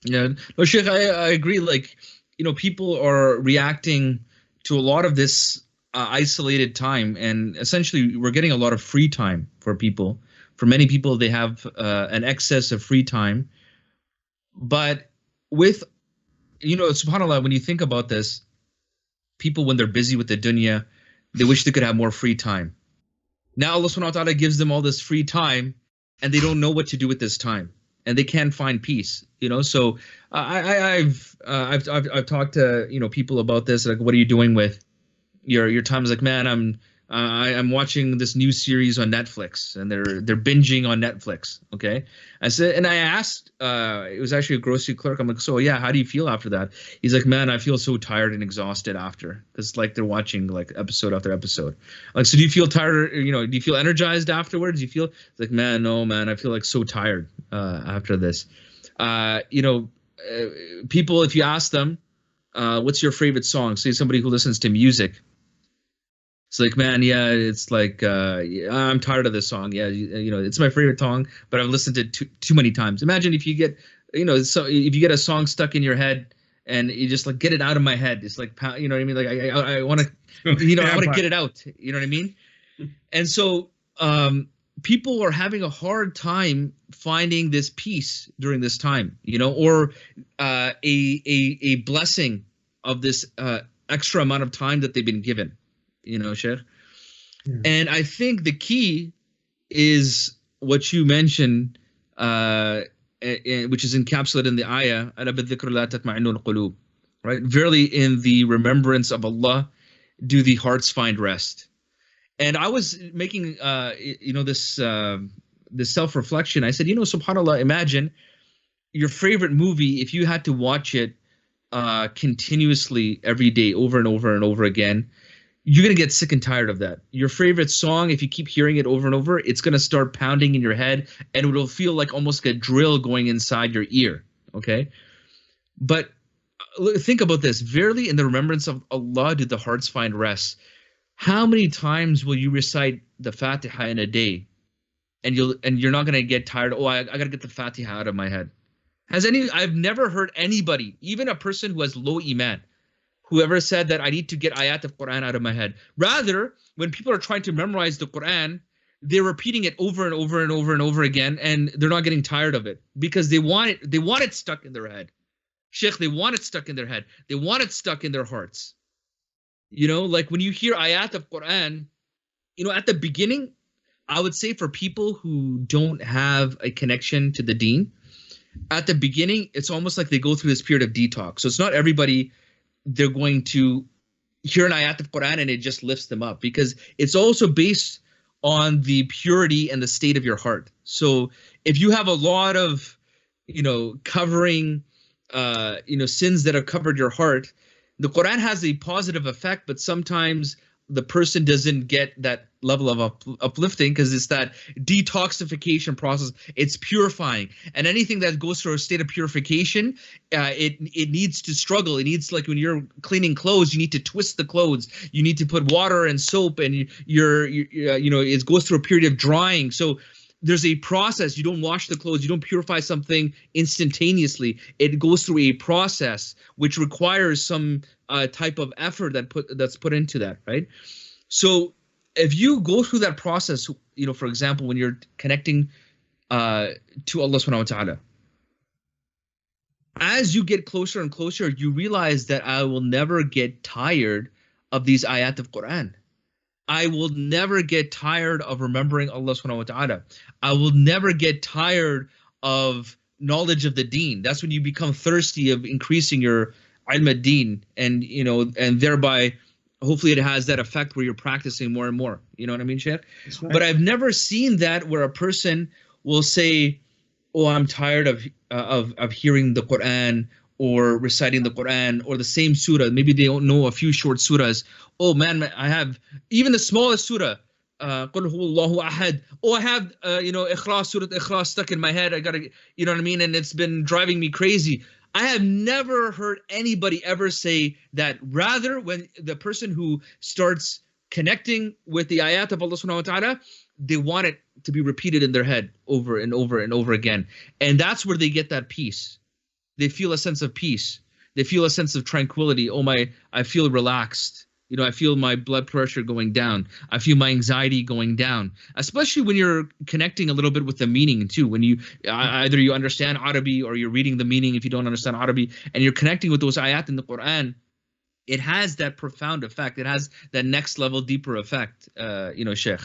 Yeah, no, Sheikh, I agree. Like, people are reacting to a lot of this isolated time, and essentially, we're getting a lot of free time for people. For many people, they have an excess of free time. But with, subhanAllah, when you think about this, people, when they're busy with the dunya, they wish they could have more free time. Now Allah subhanahu wa ta'ala gives them all this free time, and they don't know what to do with this time, and they can't find peace. So I've talked to people about this, like, what are you doing with your time? Is like, man, I'm watching this new series on Netflix, and they're binging on Netflix. Okay, I said, and I asked, it was actually a grocery clerk. I'm like, so yeah, how do you feel after that? He's like, man, I feel so tired and exhausted after, because like they're watching like episode after episode. Like, so do you feel tired? Do you feel energized afterwards? Do you feel? It's like, man, no, man, I feel like so tired after this. People, if you ask them, what's your favorite song? Say somebody who listens to music. It's like, man, yeah, it's like, yeah, I'm tired of this song. Yeah, it's my favorite song, but I've listened to it too many times. Imagine if you get, so if you get a song stuck in your head and you just like, get it out of my head. It's like, you know what I mean? Like, I want to, Yeah, I want to get it out. You know what I mean? And so, people are having a hard time finding this peace during this time, or a blessing of this extra amount of time that they've been given. Sheikh. Yeah. And I think the key is what you mentioned, which is encapsulated in the ayah, "Ala bidhikr la tatma'innul qulub." Right? Verily, in the remembrance of Allah, do the hearts find rest. And I was making, this self-reflection. I said, subhanAllah, imagine your favorite movie, if you had to watch it continuously every day, over and over and over again, you're going to get sick and tired of that. Your favorite song, if you keep hearing it over and over, it's going to start pounding in your head, and it'll feel like almost like a drill going inside your ear, okay? But think about this. Verily, in the remembrance of Allah, do the hearts find rest. How many times will you recite the Fatiha in a day, and you're not going to get tired? Oh, I got to get the Fatiha out of my head. I've never heard anybody, even a person who has low iman, whoever said that I need to get ayat of Quran out of my head. Rather, when people are trying to memorize the Quran, they're repeating it over and over and over and over again, and they're not getting tired of it because they want it stuck in their head. Sheikh, they want it stuck in their head. They want it stuck in their hearts. Like when you hear ayat of Quran, at the beginning, I would say for people who don't have a connection to the deen, at the beginning, it's almost like they go through this period of detox. So it's not everybody they're going to hear an ayat of Quran and it just lifts them up, because it's also based on the purity and the state of your heart. So if you have a lot of, covering, sins that have covered your heart, the Quran has a positive effect, but sometimes the person doesn't get that level of uplifting because it's that detoxification process. It's purifying, and anything that goes through a state of purification, it needs to struggle. It needs, like when you're cleaning clothes, you need to twist the clothes. You need to put water and soap, and it goes through a period of drying. So there's a process. You don't wash the clothes. You don't purify something instantaneously. It goes through a process which requires some type of effort that's put into that, right? So if you go through that process, for example, when you're connecting to Allah subhanahu wa ta'ala, as you get closer and closer, you realize that I will never get tired of these ayat of Quran. I will never get tired of remembering Allah subhanahu wa ta'ala. I will never get tired of knowledge of the deen. That's when you become thirsty of increasing your ilm ad-deen, and thereby hopefully it has that effect where you're practicing more and more. You know what I mean, Sheikh? Right. But I've never seen that where a person will say, oh, I'm tired of hearing the Quran or reciting the Quran or the same surah. Maybe they don't know a few short surahs. Oh man, I have even the smallest surah. Qul huwallahu ahad. Oh, I have Ikhlas, Surah Ikhlas stuck in my head. I gotta, you know what I mean? And it's been driving me crazy. I have never heard anybody ever say that. Rather, when the person who starts connecting with the ayat of Allah subhanahu wa ta'ala, they want it to be repeated in their head over and over and over again. And that's where they get that peace. they feel a sense of peace. They feel a sense of tranquility. Oh my, I feel relaxed. You know, I feel my blood pressure going down. I feel my anxiety going down. Especially when you're connecting a little bit with the meaning too. When you either you understand Arabic or you're reading the meaning if you don't understand Arabic, and you're connecting with those ayat in the Quran, it has that profound effect. It has that next level, deeper effect. You know, Sheikh.